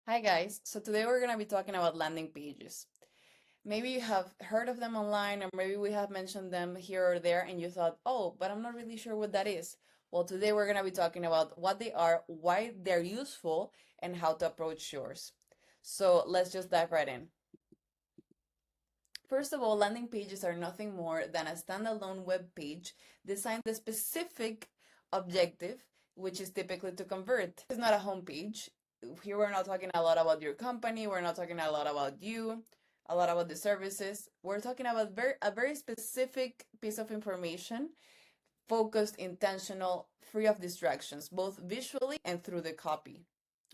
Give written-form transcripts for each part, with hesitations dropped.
Hi guys, so today we're going to be talking about landing pages. Maybe you have heard of them online, or maybe we have mentioned them here or there and you thought, oh, but I'm not really sure what that is. Well, today we're going to be talking about what they are, why they're useful, and how to approach yours. So let's just dive right in. First of all, landing pages are nothing more than a standalone web page designed with a specific objective, which is typically to convert. It's not a home page. Here we're not talking a lot about your company, we're not talking a lot about you, a lot about the services. We're talking about a very specific piece of information, focused, intentional, free of distractions, both visually and through the copy.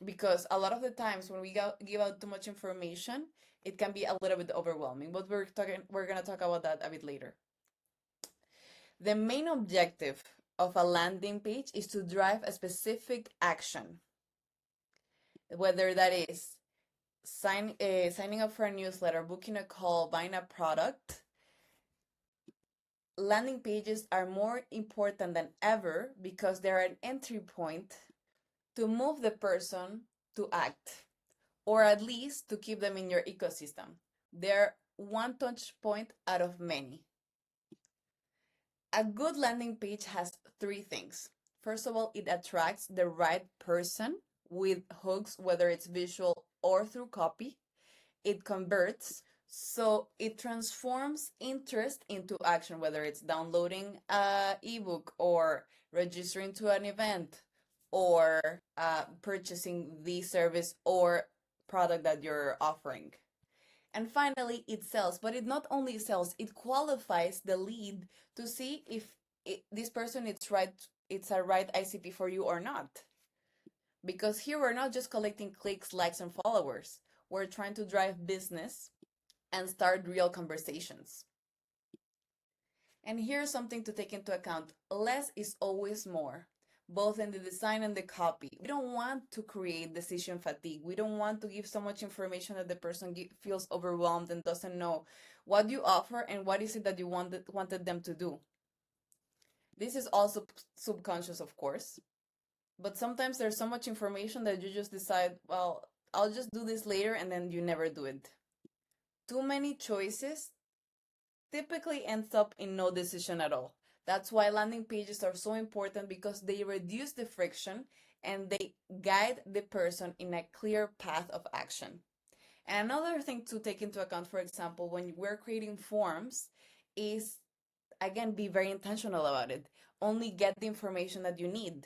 Because a lot of the times when we give out too much information, it can be a little bit overwhelming. But we're gonna talk about that a bit later. The main objective of a landing page is to drive a specific action, whether that is signing up for a newsletter, booking a call, buying a product. Landing pages are more important than ever because they're an entry point to move the person to act, or at least to keep them in your ecosystem. They're one touch point out of many. A good landing page has three things. First of all, it attracts the right person with hooks, whether it's visual or through copy. It converts, so it transforms interest into action, whether it's downloading a ebook or registering to an event or purchasing the service or product that you're offering. And finally, it sells, but it not only sells, it qualifies the lead to see if this person it's a right ICP for you or not. Because here we're not just collecting clicks, likes, and followers. We're trying to drive business and start real conversations. And here's something to take into account. Less is always more, both in the design and the copy. We don't want to create decision fatigue. We don't want to give so much information that the person feels overwhelmed and doesn't know what you offer and what is it that you wanted them to do. This is also subconscious, of course, but sometimes there's so much information that you just decide, well, I'll just do this later, and then you never do it. Too many choices typically ends up in no decision at all. That's why landing pages are so important, because they reduce the friction and they guide the person in a clear path of action. And another thing to take into account, for example, when we're creating forms, is again, be very intentional about it. Only get the information that you need,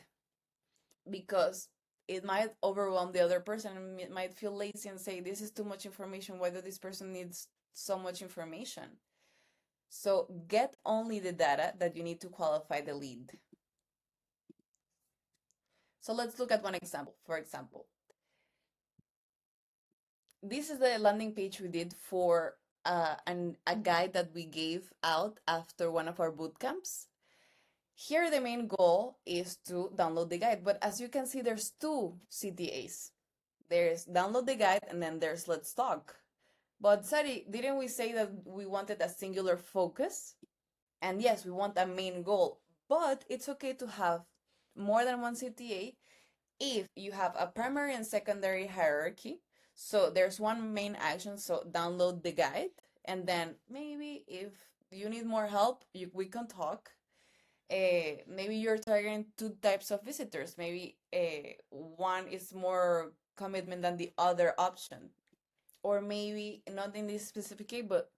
because it might overwhelm the other person and it might feel lazy and say, this is too much information. Why does this person needs so much information? So get only the data that you need to qualify the lead. So let's look at one example. For example, this is the landing page we did for a guide that we gave out after one of our boot camps. Here, the main goal is to download the guide, but as you can see, there's two CTAs. There's download the guide and then there's let's talk. But Sari, didn't we say that we wanted a singular focus? And yes, we want a main goal, but it's okay to have more than one CTA if you have a primary and secondary hierarchy. So there's one main action, so download the guide, and then maybe if you need more help, we can talk. Maybe you're targeting two types of visitors. Maybe one is more commitment than the other option, or maybe not in this specific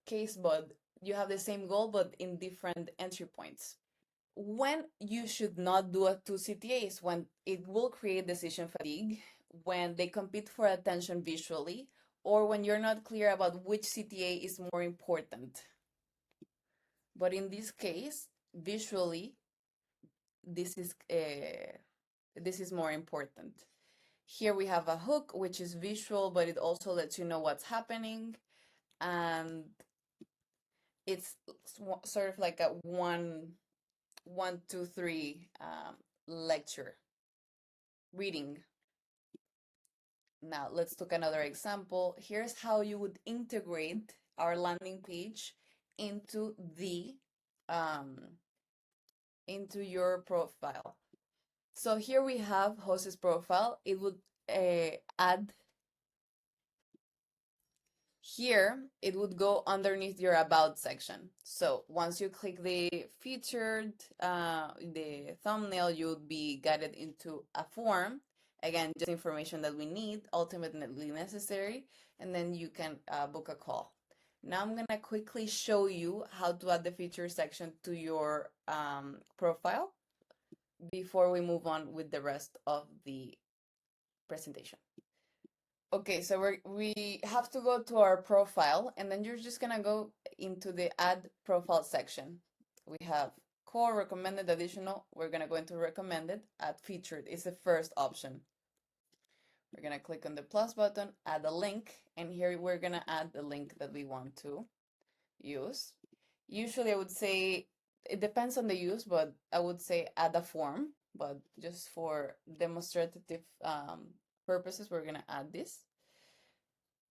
case, but you have the same goal but in different entry points. When you should not do a two CTAs, when it will create decision fatigue, when they compete for attention visually, or when you're not clear about which CTA is more important. But in this case, visually, this is more important. Here we have a hook, which is visual, but it also lets you know what's happening, and it's sort of like a one, two, three lecture reading. Now let's look another example. Here's how you would integrate our landing page into the um, into your profile. So here we have host's profile. It would add Here, it would go underneath your About section. So once you click the featured, the thumbnail, you would be guided into a form. Again, just information that we need, ultimately necessary, and then you can book a call. Now I'm gonna quickly show you how to add the feature section to your profile before we move on with the rest of the presentation. Okay, so we have to go to our profile, and then you're just gonna go into the add profile section. We have core, recommended, additional. We're gonna go into recommended, add featured is the first option. We're gonna click on the plus button, add a link, and here we're gonna add the link that we want to use. Usually I would say, it depends on the use, but I would say add a form, but just for demonstrative purposes, we're gonna add this.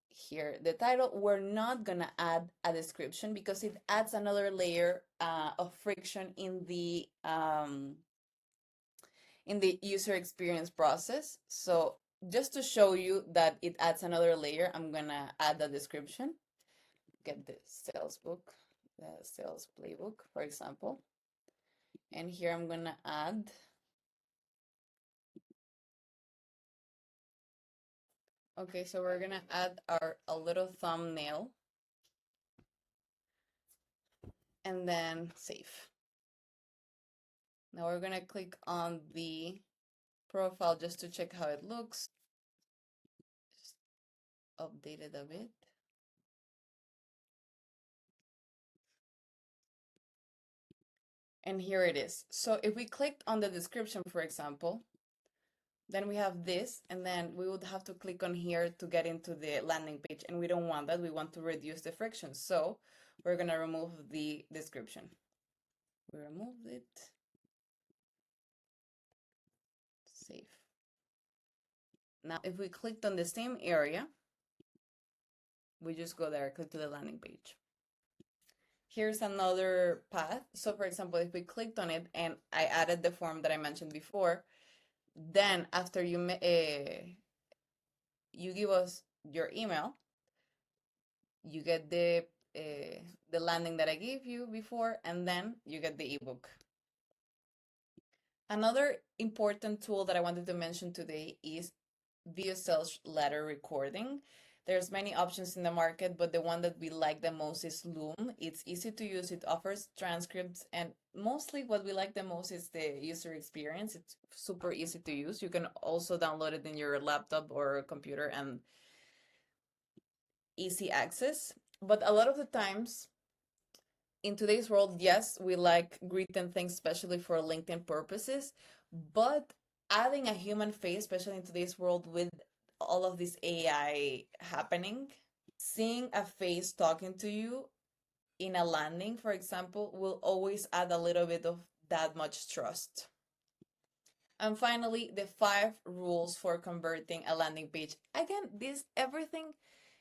Here, the title, we're not gonna add a description because it adds another layer of friction in the user experience process. So just to show you that it adds another layer, I'm gonna add a description. Get the sales book, the sales playbook, for example. And here I'm gonna add okay, so we're gonna add a little thumbnail and then save. Now we're gonna click on the profile just to check how it looks. Just update it a bit. And here it is. So if we clicked on the description, for example, then we have this, and then we would have to click on here to get into the landing page, and we don't want that. We want to reduce the friction. So we're gonna remove the description. We removed it. Save. Now, if we clicked on the same area, we just go there, click to the landing page. Here's another path. So for example, if we clicked on it and I added the form that I mentioned before, then after you give us your email, you get the landing that I gave you before, and then you get the ebook. Another important tool that I wanted to mention today is video sales letter recording. There's many options in the market, but the one that we like the most is Loom. It's easy to use, it offers transcripts, and mostly what we like the most is the user experience. It's super easy to use. You can also download it in your laptop or computer and easy access. But a lot of the times in today's world, yes, we like written things, especially for LinkedIn purposes, but adding a human face, especially in today's world with all of this AI happening, seeing a face talking to you in a landing, for example, will always add a little bit of that much trust. And finally, the 5 rules for converting a landing page. Again, this everything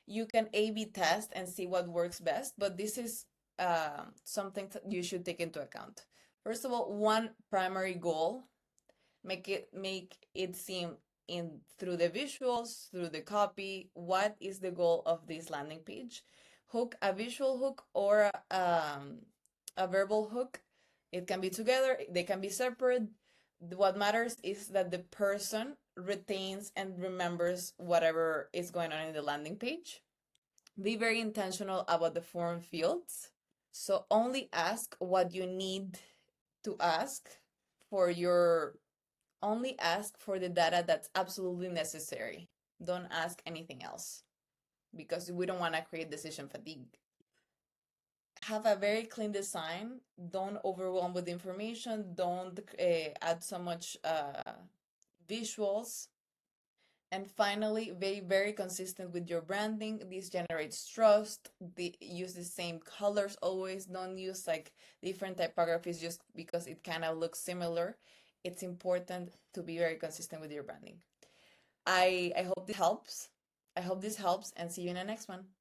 you can A/B test and see what works best, but this is something you should take into account. First of all, one primary goal, make it seem in through the visuals, through the copy, what is the goal of this landing page. Hook, a visual hook or a verbal hook. It can be together, they can be separate. What matters is that the person retains and remembers whatever is going on in the landing page. Be very intentional about the form fields. So only ask what you need to ask for only ask for the data that's absolutely necessary. Don't ask anything else because we don't want to create decision fatigue. Have a very clean design. Don't overwhelm with information. Don't add so much visuals. And finally, very consistent with your branding. This generates trust. Use the same colors always. Don't use like different typographies just because it kind of looks similar. It's important to be very consistent with your branding. I hope this helps. I hope this helps, and see you in the next one.